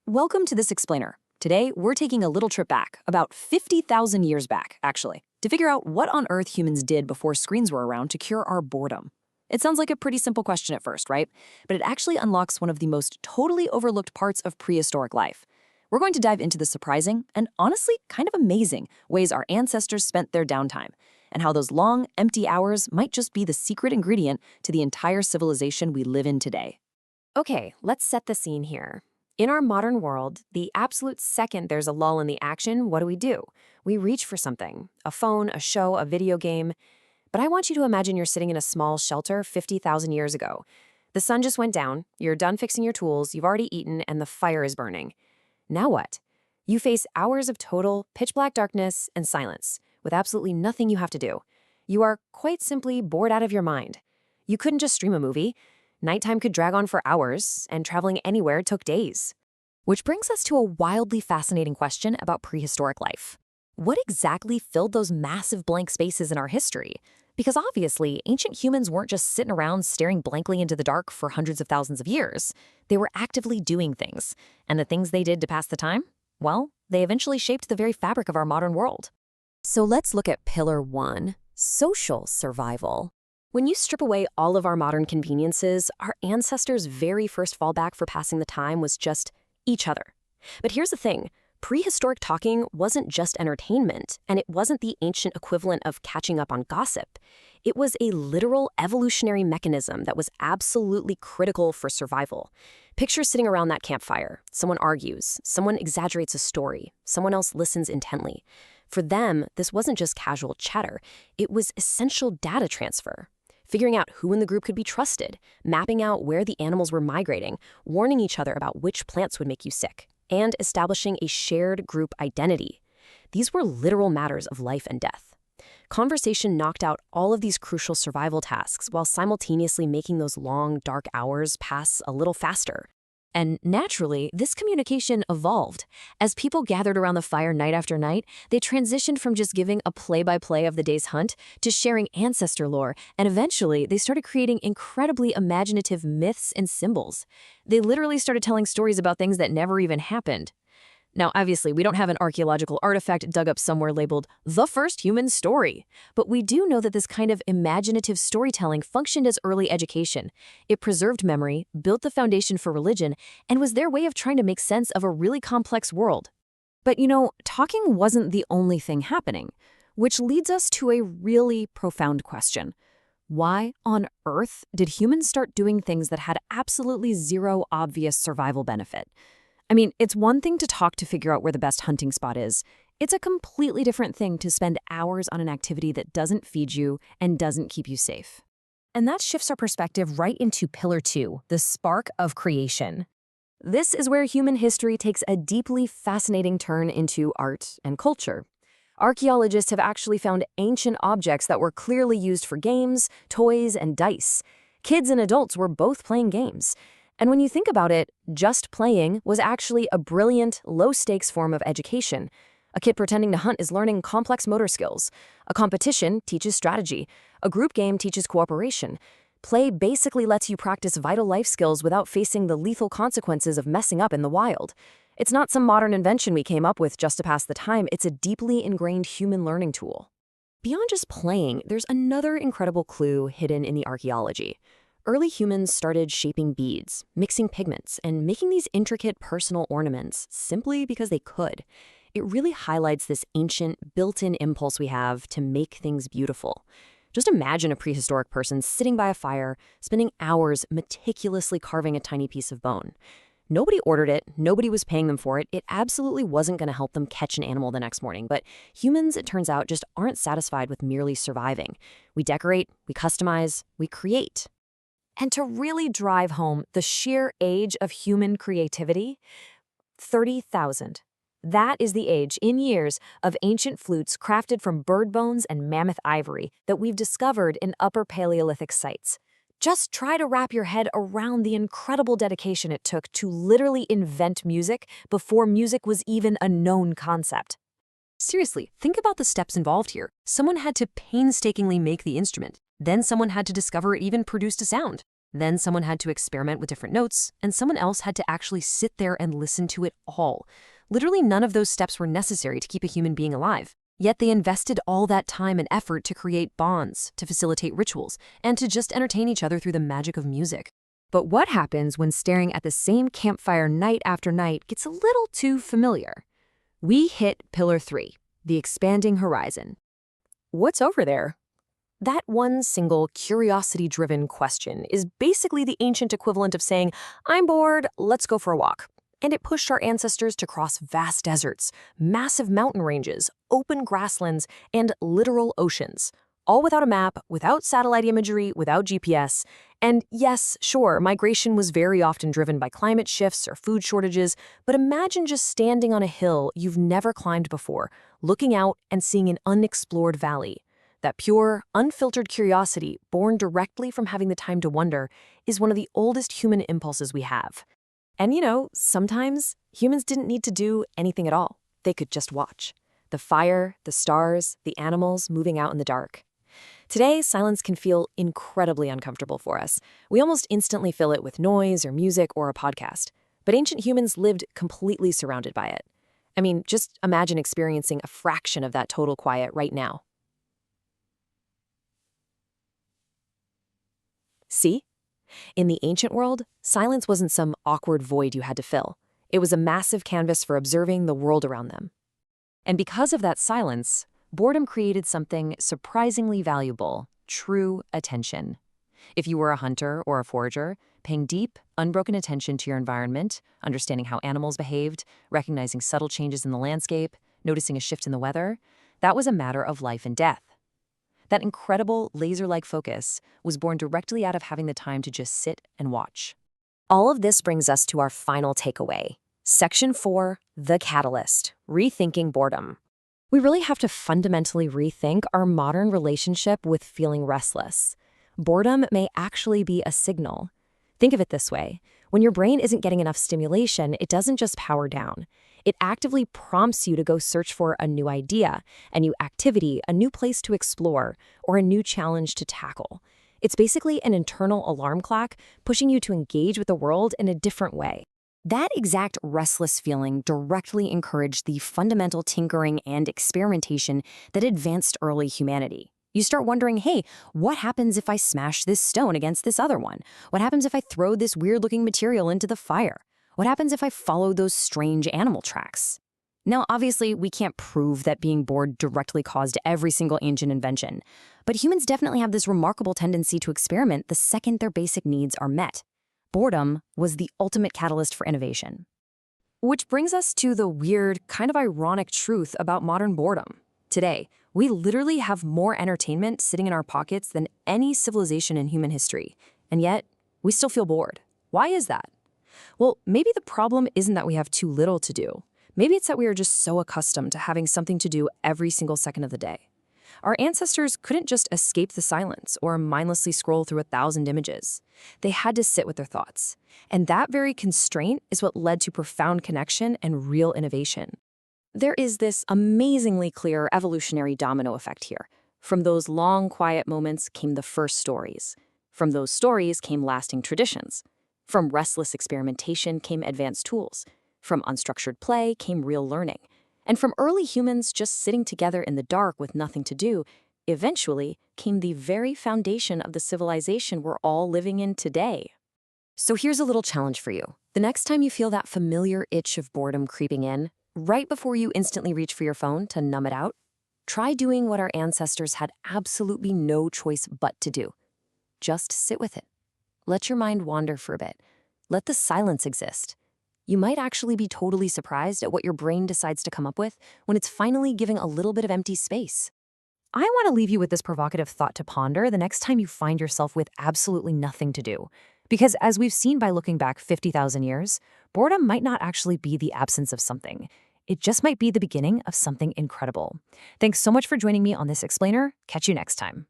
Welcome to this explainer. Today, we're taking a little trip back, about 50,000 years back, actually, to figure out what on earth humans did before screens were around to cure our boredom. It sounds like a pretty simple question at first, right? But it actually unlocks one of the most totally overlooked parts of prehistoric life. We're going to dive into the surprising and honestly kind of amazing ways our ancestors spent their downtime, and how those long, empty hours might just be the secret ingredient to the entire civilization we live in today. Okay, let's set the scene here. In our modern world, the absolute second there's a lull in the action, what do? We reach for something, a phone, a show, a video game. But I want you to imagine you're sitting in a small shelter 50,000 years ago. The sun just went down, you're done fixing your tools, you've already eaten, and the fire is burning. Now what? You face hours of total, pitch-black darkness and silence, with absolutely nothing you have to do. You are quite simply bored out of your mind. You couldn't just stream a movie. Nighttime could drag on for hours, and traveling anywhere took days. Which brings us to a wildly fascinating question about prehistoric life. What exactly filled those massive blank spaces in our history? Because obviously, ancient humans weren't just sitting around staring blankly into the dark for hundreds of thousands of years. They were actively doing things. And the things they did to pass the time? Well, they eventually shaped the very fabric of our modern world. So let's look at Pillar 1, social survival. When you strip away all of our modern conveniences, our ancestors' very first fallback for passing the time was just each other. But here's the thing. Prehistoric talking wasn't just entertainment, and it wasn't the ancient equivalent of catching up on gossip. It was a literal evolutionary mechanism that was absolutely critical for survival. Picture sitting around that campfire. Someone argues, someone exaggerates a story, someone else listens intently. For them, this wasn't just casual chatter. It was essential data transfer. Figuring out who in the group could be trusted, mapping out where the animals were migrating, warning each other about which plants would make you sick, and establishing a shared group identity. These were literal matters of life and death. Conversation knocked out all of these crucial survival tasks while simultaneously making those long, dark hours pass a little faster. And naturally, this communication evolved. As people gathered around the fire night after night, they transitioned from just giving a play-by-play of the day's hunt to sharing ancestor lore, and eventually they started creating incredibly imaginative myths and symbols. They literally started telling stories about things that never even happened. Now, obviously, we don't have an archaeological artifact dug up somewhere labeled the first human story, but we do know that this kind of imaginative storytelling functioned as early education. It preserved memory, built the foundation for religion, and was their way of trying to make sense of a really complex world. But talking wasn't the only thing happening, which leads us to a really profound question. Why on earth did humans start doing things that had absolutely zero obvious survival benefit? I mean, it's one thing to talk to figure out where the best hunting spot is. It's a completely different thing to spend hours on an activity that doesn't feed you and doesn't keep you safe. And that shifts our perspective right into Pillar 2, the spark of creation. This is where human history takes a deeply fascinating turn into art and culture. Archaeologists have actually found ancient objects that were clearly used for games, toys, and dice. Kids and adults were both playing games. And when you think about it, just playing was actually a brilliant, low-stakes form of education. A kid pretending to hunt is learning complex motor skills. A competition teaches strategy. A group game teaches cooperation. Play basically lets you practice vital life skills without facing the lethal consequences of messing up in the wild. It's not some modern invention we came up with just to pass the time. It's a deeply ingrained human learning tool. Beyond just playing, there's another incredible clue hidden in the archaeology. Early humans started shaping beads, mixing pigments, and making these intricate personal ornaments simply because they could. It really highlights this ancient, built-in impulse we have to make things beautiful. Just imagine a prehistoric person sitting by a fire, spending hours meticulously carving a tiny piece of bone. Nobody ordered it, nobody was paying them for it, it absolutely wasn't going to help them catch an animal the next morning, but humans, it turns out, just aren't satisfied with merely surviving. We decorate, we customize, we create. And to really drive home the sheer age of human creativity, 30,000. That is the age, in years, of ancient flutes crafted from bird bones and mammoth ivory that we've discovered in Upper Paleolithic sites. Just try to wrap your head around the incredible dedication it took to literally invent music before music was even a known concept. Seriously, think about the steps involved here. Someone had to painstakingly make the instrument. Then someone had to discover it even produced a sound. Then someone had to experiment with different notes, and someone else had to actually sit there and listen to it all. Literally none of those steps were necessary to keep a human being alive. Yet they invested all that time and effort to create bonds, to facilitate rituals, and to just entertain each other through the magic of music. But what happens when staring at the same campfire night after night gets a little too familiar? We hit Pillar 3, the expanding horizon. What's over there? That one single curiosity-driven question is basically the ancient equivalent of saying, "I'm bored, let's go for a walk." And it pushed our ancestors to cross vast deserts, massive mountain ranges, open grasslands, and literal oceans. All without a map, without satellite imagery, without GPS. And yes, sure, migration was very often driven by climate shifts or food shortages, but imagine just standing on a hill you've never climbed before, looking out and seeing an unexplored valley. That pure, unfiltered curiosity, born directly from having the time to wonder, is one of the oldest human impulses we have. And sometimes humans didn't need to do anything at all. They could just watch. The fire, the stars, the animals moving out in the dark. Today, silence can feel incredibly uncomfortable for us. We almost instantly fill it with noise or music or a podcast. But ancient humans lived completely surrounded by it. I mean, just imagine experiencing a fraction of that total quiet right now. See? In the ancient world, silence wasn't some awkward void you had to fill. It was a massive canvas for observing the world around them. And because of that silence, boredom created something surprisingly valuable: true attention. If you were a hunter or a forager, paying deep, unbroken attention to your environment, understanding how animals behaved, recognizing subtle changes in the landscape, noticing a shift in the weather, that was a matter of life and death. That incredible laser-like focus was born directly out of having the time to just sit and watch. All of this brings us to our final takeaway. Section 4, the catalyst, rethinking boredom. We really have to fundamentally rethink our modern relationship with feeling restless. Boredom may actually be a signal. Think of it this way. When your brain isn't getting enough stimulation, it doesn't just power down. It actively prompts you to go search for a new idea, a new activity, a new place to explore, or a new challenge to tackle. It's basically an internal alarm clock pushing you to engage with the world in a different way. That exact restless feeling directly encouraged the fundamental tinkering and experimentation that advanced early humanity. You start wondering, hey, what happens if I smash this stone against this other one? What happens if I throw this weird-looking material into the fire? What happens if I follow those strange animal tracks? Now, obviously, we can't prove that being bored directly caused every single ancient invention, but humans definitely have this remarkable tendency to experiment the second their basic needs are met. Boredom was the ultimate catalyst for innovation. Which brings us to the weird, kind of ironic truth about modern boredom. Today, we literally have more entertainment sitting in our pockets than any civilization in human history, and yet we still feel bored. Why is that? Well, maybe the problem isn't that we have too little to do. Maybe it's that we are just so accustomed to having something to do every single second of the day. Our ancestors couldn't just escape the silence or mindlessly scroll through 1,000 images. They had to sit with their thoughts. And that very constraint is what led to profound connection and real innovation. There is this amazingly clear evolutionary domino effect here. From those long, quiet moments came the first stories. From those stories came lasting traditions. From restless experimentation came advanced tools. From unstructured play came real learning. And from early humans just sitting together in the dark with nothing to do, eventually came the very foundation of the civilization we're all living in today. So here's a little challenge for you. The next time you feel that familiar itch of boredom creeping in, right before you instantly reach for your phone to numb it out, try doing what our ancestors had absolutely no choice but to do. Just sit with it. Let your mind wander for a bit. Let the silence exist. You might actually be totally surprised at what your brain decides to come up with when it's finally giving a little bit of empty space. I want to leave you with this provocative thought to ponder the next time you find yourself with absolutely nothing to do. Because as we've seen by looking back 50,000 years, boredom might not actually be the absence of something. It just might be the beginning of something incredible. Thanks so much for joining me on this explainer. Catch you next time.